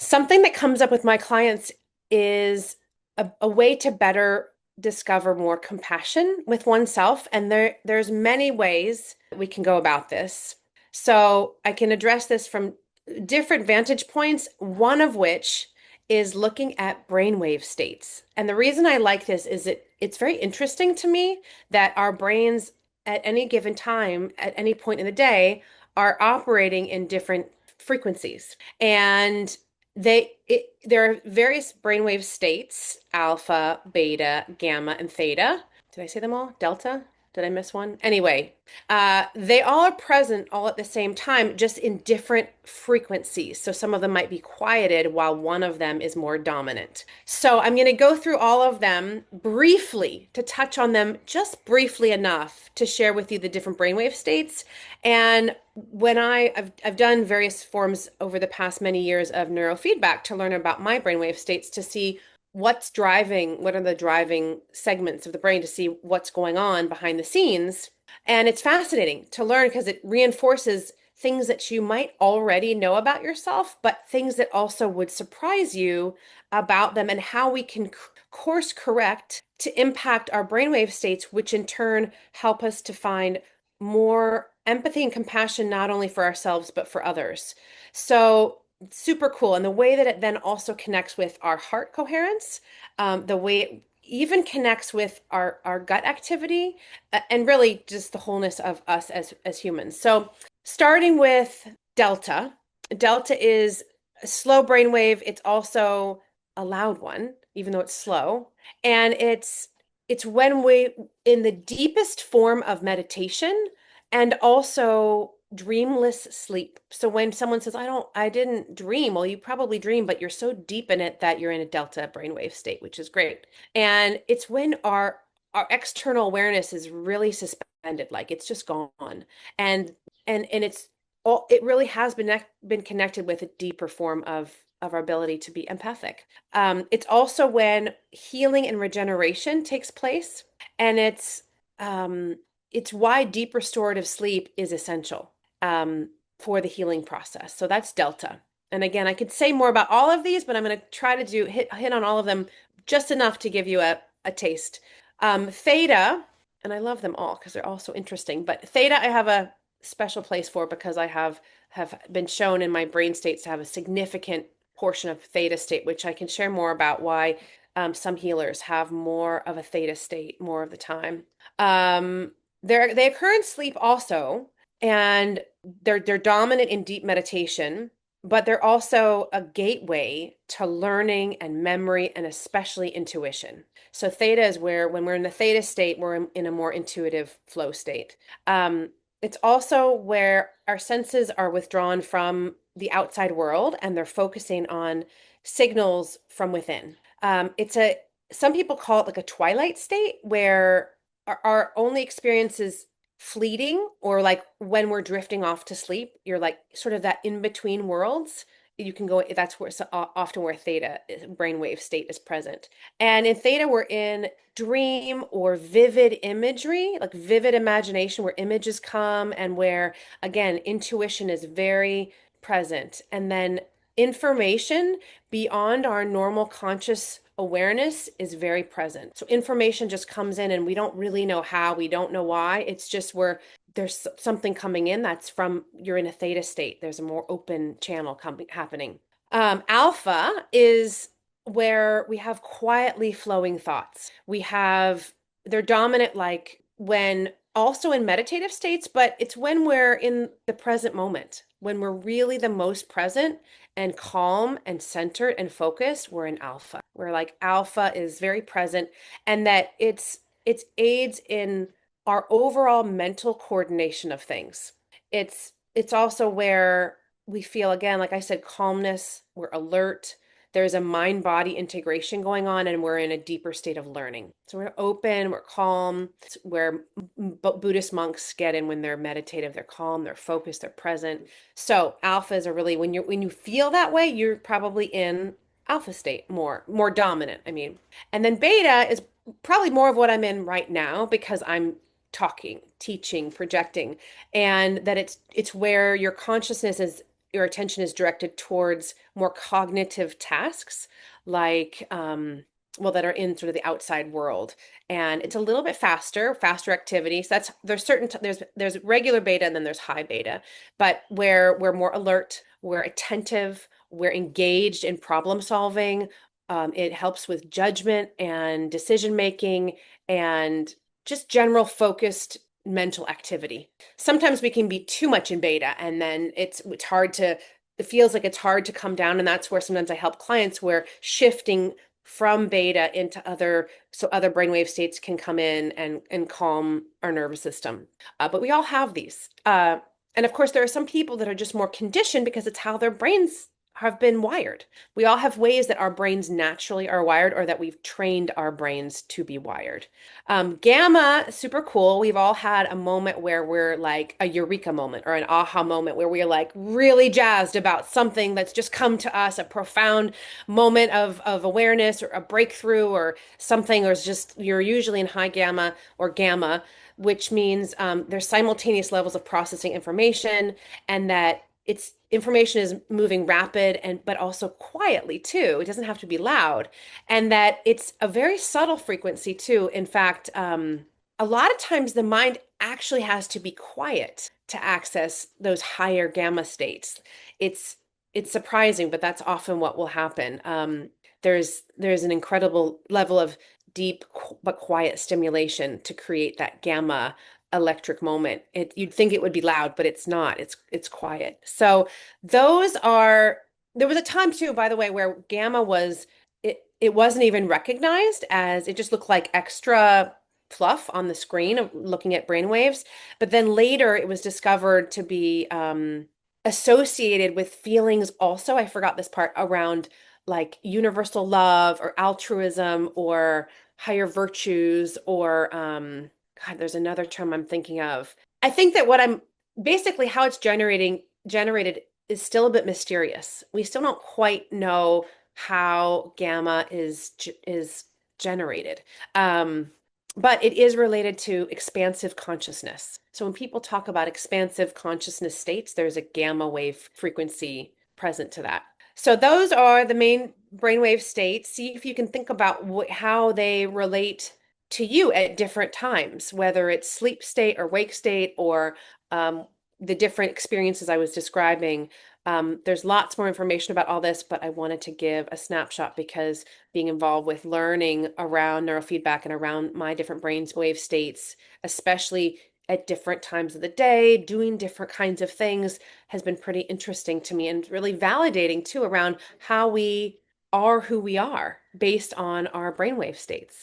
Something that comes up with my clients is a way to better discover more compassion with oneself. And there's many ways we can go about this. So I can address this from different vantage points, one of which is looking at brainwave states. And the reason I like this is it's very interesting to me that our brains at any given time, at any point in the day, are operating in different frequencies. And there are various brainwave states: alpha, beta, gamma, and theta. Did I say them all? Delta? Did I miss one? Anyway, they all are present all at the same time, just in different frequencies. So some of them might be quieted while one of them is more dominant. So I'm going to go through all of them briefly to touch on them just briefly enough to share with you the different brainwave states. And when I've done various forms over the past many years of neurofeedback to learn about my brainwave states to see what are the driving segments of the brain to see what's going on behind the scenes. And it's fascinating to learn because it reinforces things that you might already know about yourself, but things that also would surprise you about them and how we can course correct to impact our brainwave states, which in turn help us to find more empathy and compassion, not only for ourselves, but for others. So super cool. And the way that it then also connects with our heart coherence, the way it even connects with our gut activity, and really just the wholeness of us as humans. So starting with delta, delta is a slow brainwave. It's also a loud one, even though it's slow. And it's when we in the deepest form of meditation and also dreamless sleep. So when someone says, I didn't dream, well, you probably dream, but you're so deep in it that you're in a delta brainwave state, which is great. And it's when our external awareness is really suspended, like it's just gone. And it's all, it really has been connected with a deeper form of our ability to be empathic. It's also when healing and regeneration takes place, and it's why deep restorative sleep is essential for the healing process. So that's delta. And again, I could say more about all of these, but I'm going to try to hit on all of them just enough to give you a taste. Theta, and I love them all because they're all so interesting. But theta, I have a special place for because I have been shown in my brain states to have a significant portion of theta state, which I can share more about why some healers have more of a theta state more of the time. They occur in sleep also, and they're dominant in deep meditation, but they're also a gateway to learning and memory and especially intuition. So theta is where when we're in the theta state, we're in a more intuitive flow state. It's also where our senses are withdrawn from the outside world and they're focusing on signals from within. It's a Some people call it like a twilight state where our only experience is fleeting, or like when we're drifting off to sleep, you're like sort of that in between worlds. You can go, that's where often where theta brainwave state is present. And in theta, we're in dream or vivid imagery, like vivid imagination, where images come and where, again, intuition is very present. And then information beyond our normal conscious awareness is very present. So information just comes in and we don't really know how, we don't know why. It's just where there's something coming in that's from, you're in a theta state. There's a more open channel happening. Alpha is where we have quietly flowing thoughts. They're dominant, like when also in meditative states, but it's when we're in the present moment, when we're really the most present and calm and centered and focused, we're in alpha. Where like alpha is very present, and that it's aids in our overall mental coordination of things. It's also where we feel, again, like I said, calmness, we're alert, there's a mind body integration going on, and we're in a deeper state of learning. So we're open, we're calm. It's where Buddhist monks get in when they're meditative, they're calm, they're focused, they're present. So alphas are really, when you feel that way, you're probably in alpha state, more dominant, I mean. And then beta is probably more of what I'm in right now because I'm talking, teaching, projecting, and that it's where your consciousness is your attention is directed towards more cognitive tasks, like well, that are in sort of the outside world, and it's a little bit faster activity. So that's there's there's regular beta and then there's high beta, but where we're more alert, we're attentive, we're engaged in problem solving. It helps with judgment and decision making and just general focused mental activity. Sometimes we can be too much in beta, and then it's hard to, it feels like it's hard to come down, and that's where sometimes I help clients where shifting from beta into other, so other brainwave states can come in and calm our nervous system. But we all have these. And of course, there are some people that are just more conditioned because it's how their brains have been wired. We all have ways that our brains naturally are wired, or that we've trained our brains to be wired. Gamma, super cool. We've all had a moment where we're like a eureka moment or an aha moment where we're like really jazzed about something that's just come to us, a profound moment of awareness or a breakthrough or something, or it's just you're usually in high gamma or gamma, which means there's simultaneous levels of processing information, and that it's information is moving rapid and but also quietly too. It doesn't have to be loud, and that it's a very subtle frequency too. In fact, a lot of times the mind actually has to be quiet to access those higher gamma states. It's it's surprising, but that's often what will happen. There's an incredible level of deep but quiet stimulation to create that gamma electric moment. You'd think it would be loud, but it's not. It's quiet. So those are, there was a time too, by the way, where gamma was, it wasn't even recognized, as it just looked like extra fluff on the screen of looking at brainwaves. But then later it was discovered to be associated with feelings also. I forgot this part around like universal love or altruism or higher virtues or God, there's another term I'm thinking of. I think that what I'm basically how it's generated is still a bit mysterious. We still don't quite know how gamma is generated. But it is related to expansive consciousness. So when people talk about expansive consciousness states, there's a gamma wave frequency present to that. So those are the main brainwave states. See if you can think about how they relate to you at different times, whether it's sleep state or wake state or um, the different experiences I was describing. There's lots more information about all this, but I wanted to give a snapshot because being involved with learning around neurofeedback and around my different brainwave states, especially at different times of the day, doing different kinds of things, has been pretty interesting to me and really validating too around how we are who we are based on our brainwave states.